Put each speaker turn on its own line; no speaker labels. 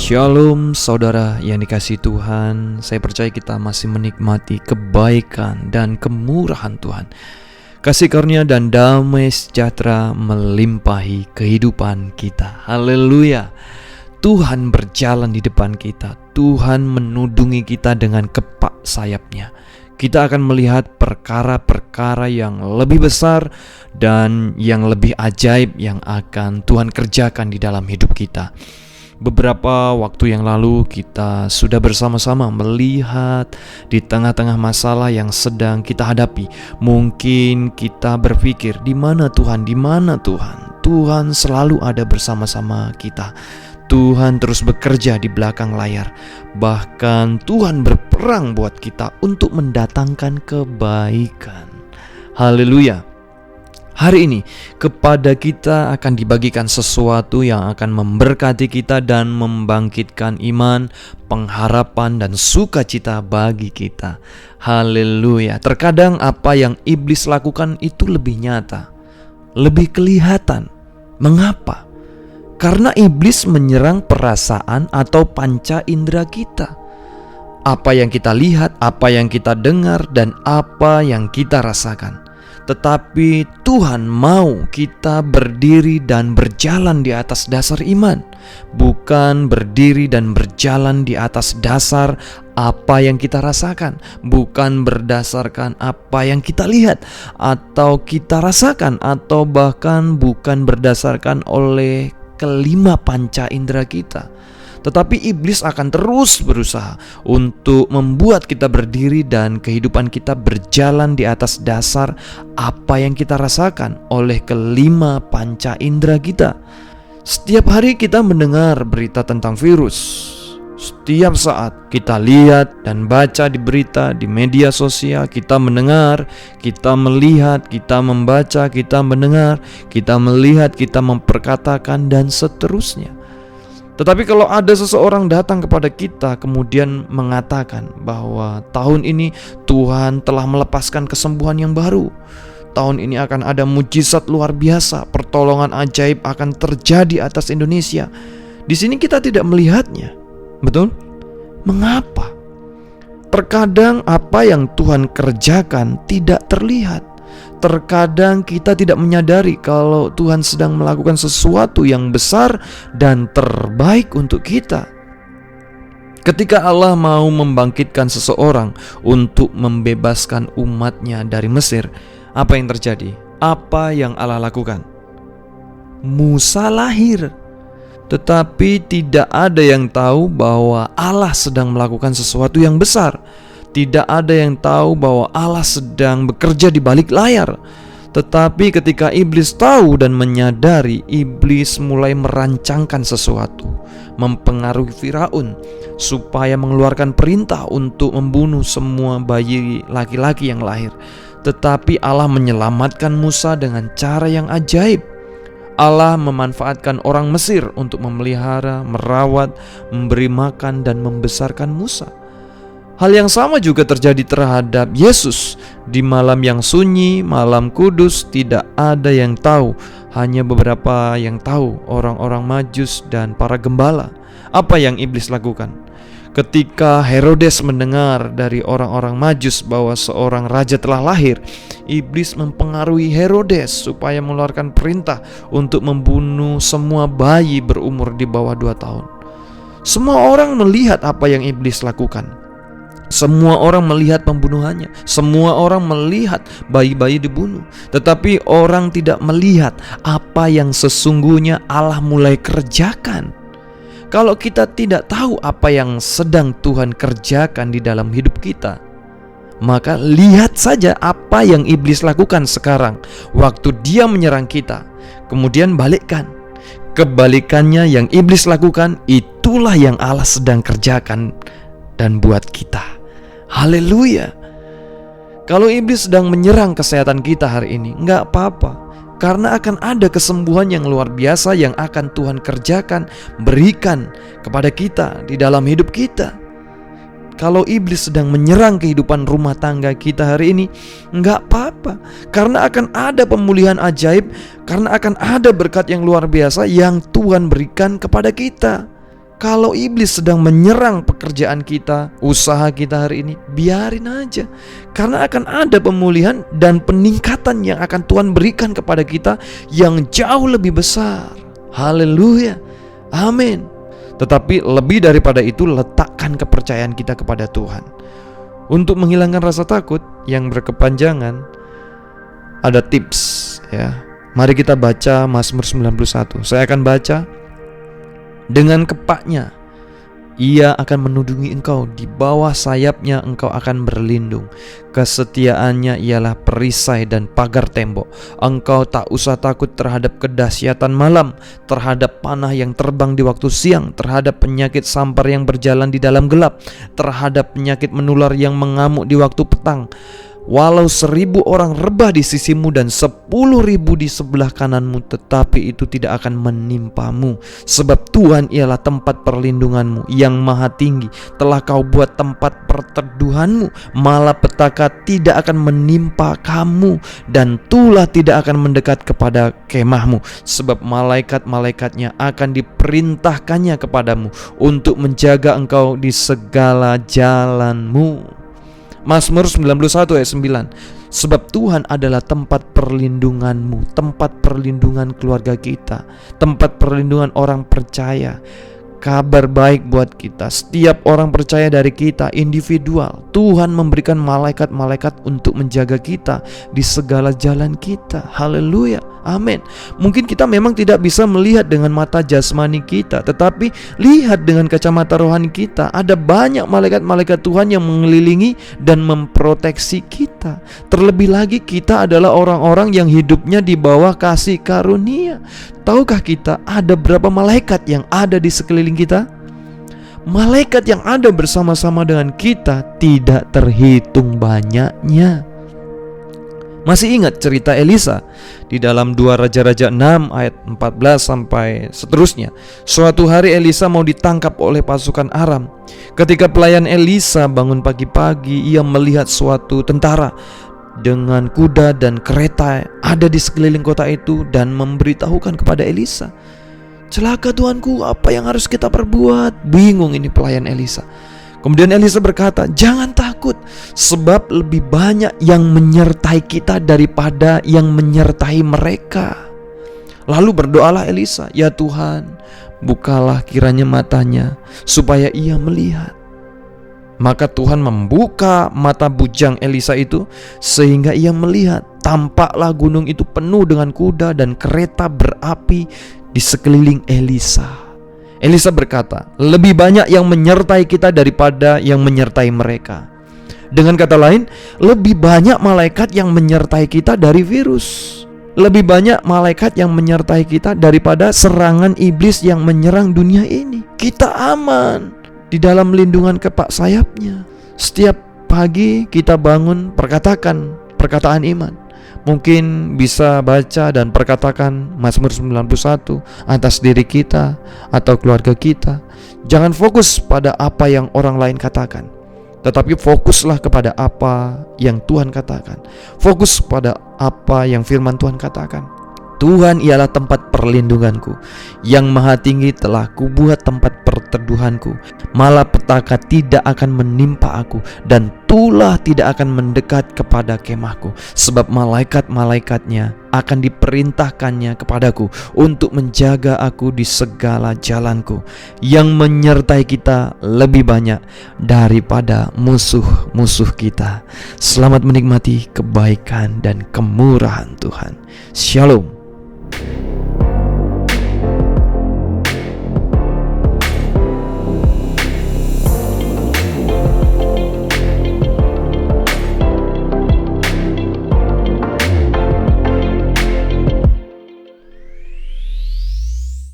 Shalom saudara yang dikasihi Tuhan. Saya percaya kita masih menikmati kebaikan dan kemurahan Tuhan. Kasih karunia dan damai sejahtera melimpahi kehidupan kita. Haleluya. Tuhan berjalan di depan kita. Tuhan menudungi kita dengan kepak sayapnya. Kita akan melihat perkara-perkara yang lebih besar dan yang lebih ajaib yang akan Tuhan kerjakan di dalam hidup kita. Beberapa waktu yang lalu kita sudah bersama-sama melihat di tengah-tengah masalah yang sedang kita hadapi. Mungkin kita berpikir, di mana Tuhan? Di mana Tuhan? Tuhan selalu ada bersama-sama kita. Tuhan terus bekerja di belakang layar. Bahkan Tuhan berperang buat kita untuk mendatangkan kebaikan. Haleluya. Hari ini kepada kita akan dibagikan sesuatu yang akan memberkati kita dan membangkitkan iman, pengharapan dan sukacita bagi kita. Haleluya. Terkadang apa yang iblis lakukan itu lebih nyata, lebih kelihatan. Mengapa? Karena iblis menyerang perasaan atau panca indera kita. Apa yang kita lihat, apa yang kita dengar, dan apa yang kita rasakan. Tetapi Tuhan mau kita berdiri dan berjalan di atas dasar iman, bukan berdiri dan berjalan di atas dasar apa yang kita rasakan, bukan berdasarkan apa yang kita lihat atau kita rasakan, atau bahkan bukan berdasarkan oleh kelima panca indera kita. Tetapi iblis akan terus berusaha untuk membuat kita berdiri dan kehidupan kita berjalan di atas dasar apa yang kita rasakan oleh kelima panca indera kita. Setiap hari kita mendengar berita tentang virus. Setiap saat kita lihat dan baca di berita, di media sosial, kita mendengar, kita melihat, kita membaca, kita mendengar, kita melihat, kita memperkatakan, dan seterusnya. Tetapi kalau ada seseorang datang kepada kita kemudian mengatakan bahwa tahun ini Tuhan telah melepaskan kesembuhan yang baru, tahun ini akan ada mujizat luar biasa, pertolongan ajaib akan terjadi atas Indonesia. Di sini kita tidak melihatnya. Betul? Mengapa? Terkadang apa yang Tuhan kerjakan tidak terlihat. Terkadang kita tidak menyadari kalau Tuhan sedang melakukan sesuatu yang besar dan terbaik untuk kita. Ketika Allah mau membangkitkan seseorang untuk membebaskan umatnya dari Mesir, apa yang terjadi? Apa yang Allah lakukan? Musa lahir. Tetapi tidak ada yang tahu bahwa Allah sedang melakukan sesuatu yang besar. Tidak ada yang tahu bahwa Allah sedang bekerja di balik layar. Tetapi ketika iblis tahu dan menyadari, iblis mulai merancangkan sesuatu, mempengaruhi Firaun supaya mengeluarkan perintah untuk membunuh semua bayi laki-laki yang lahir. Tetapi Allah menyelamatkan Musa dengan cara yang ajaib. Allah memanfaatkan orang Mesir untuk memelihara, merawat, memberi makan dan membesarkan Musa. Hal yang sama juga terjadi terhadap Yesus. Di malam yang sunyi, malam kudus, tidak ada yang tahu, hanya beberapa yang tahu, orang-orang Majus dan para gembala. Apa yang iblis lakukan? Ketika Herodes mendengar dari orang-orang Majus bahwa seorang raja telah lahir, iblis mempengaruhi Herodes supaya mengeluarkan perintah untuk membunuh semua bayi berumur di bawah 2 tahun. Semua orang melihat apa yang iblis lakukan. Semua orang melihat pembunuhannya. Semua orang melihat bayi-bayi dibunuh. Tetapi orang tidak melihat apa yang sesungguhnya Allah mulai kerjakan. Kalau kita tidak tahu apa yang sedang Tuhan kerjakan di dalam hidup kita, maka lihat saja apa yang iblis lakukan sekarang waktu dia menyerang kita. Kemudian balikkan. Kebalikannya yang iblis lakukan, itulah yang Allah sedang kerjakan dan buat kita. Haleluya. Kalau iblis sedang menyerang kesehatan kita hari ini, enggak apa-apa, karena akan ada kesembuhan yang luar biasa yang akan Tuhan kerjakan, berikan kepada kita di dalam hidup kita. Kalau iblis sedang menyerang kehidupan rumah tangga kita hari ini, enggak apa-apa, karena akan ada pemulihan ajaib, karena akan ada berkat yang luar biasa yang Tuhan berikan kepada kita. Kalau iblis sedang menyerang pekerjaan kita, usaha kita hari ini, biarin aja. Karena akan ada pemulihan dan peningkatan yang akan Tuhan berikan kepada kita yang jauh lebih besar. Haleluya, amin. Tetapi lebih daripada itu, letakkan kepercayaan kita kepada Tuhan. Untuk menghilangkan rasa takut yang berkepanjangan, ada tips ya. Mari kita baca Mazmur 91. Saya akan baca. Dengan kepaknya ia akan menudungi engkau, di bawah sayapnya engkau akan berlindung. Kesetiaannya ialah perisai dan pagar tembok. Engkau tak usah takut terhadap kedahsyatan malam, terhadap panah yang terbang di waktu siang, terhadap penyakit sampar yang berjalan di dalam gelap, terhadap penyakit menular yang mengamuk di waktu petang. Walau 1000 orang rebah di sisimu dan 10.000 di sebelah kananmu, tetapi itu tidak akan menimpamu. Sebab Tuhan ialah tempat perlindunganmu, yang maha tinggi telah kau buat tempat perteduhanmu. Malapetaka tidak akan menimpa kamu, dan tulah tidak akan mendekat kepada kemahmu. Sebab malaikat-malaikatnya akan diperintahkannya kepadamu untuk menjaga engkau di segala jalanmu. Mazmur 91 ayat 9. Sebab Tuhan adalah tempat perlindunganmu, tempat perlindungan keluarga kita, tempat perlindungan orang percaya. Kabar baik buat kita, setiap orang percaya dari kita individual. Tuhan memberikan malaikat-malaikat untuk menjaga kita di segala jalan kita. Haleluya, amin. Mungkin kita memang tidak bisa melihat dengan mata jasmani kita, tetapi lihat dengan kacamata rohani kita. Ada banyak malaikat-malaikat Tuhan yang mengelilingi dan memproteksi kita. Terlebih lagi kita adalah orang-orang yang hidupnya di bawah kasih karunia. Tahukah kita ada berapa malaikat yang ada di sekeliling kita? Malaikat yang ada bersama-sama dengan kita tidak terhitung banyaknya. Masih ingat cerita Elisa di dalam 2 Raja-Raja 6 ayat 14 sampai seterusnya. Suatu hari Elisa mau ditangkap oleh pasukan Aram. Ketika pelayan Elisa bangun pagi-pagi, ia melihat suatu tentara dengan kuda dan kereta ada di sekeliling kota itu dan memberitahukan kepada Elisa, "Celaka tuanku, apa yang harus kita perbuat?" Bingung ini pelayan Elisa. Kemudian Elisa berkata, "Jangan takut, sebab lebih banyak yang menyertai kita daripada yang menyertai mereka." Lalu berdoalah Elisa, "Ya Tuhan, bukalah kiranya matanya supaya ia melihat." Maka Tuhan membuka mata bujang Elisa itu sehingga ia melihat. Tampaklah gunung itu penuh dengan kuda dan kereta berapi di sekeliling Elisa. Elisa berkata, "Lebih banyak yang menyertai kita daripada yang menyertai mereka." Dengan kata lain, lebih banyak malaikat yang menyertai kita dari virus. Lebih banyak malaikat yang menyertai kita daripada serangan iblis yang menyerang dunia ini. Kita aman di dalam lindungan kepak sayapnya. Setiap pagi kita bangun, perkataan iman. Mungkin bisa baca dan perkatakan Mazmur 91 atas diri kita atau keluarga kita. Jangan fokus pada apa yang orang lain katakan, tetapi fokuslah kepada apa yang Tuhan katakan. Fokus pada apa yang firman Tuhan katakan. Tuhan ialah tempat perlindunganku, yang maha tinggi telah kubuat tempat perteduhanku. Malapetaka tidak akan menimpa aku, dan tulah tidak akan mendekat kepada kemahku. Sebab malaikat-malaikatnya akan diperintahkannya kepadaku untuk menjaga aku di segala jalanku. Yang menyertai kita lebih banyak daripada musuh-musuh kita. Selamat menikmati kebaikan dan kemurahan Tuhan. Shalom.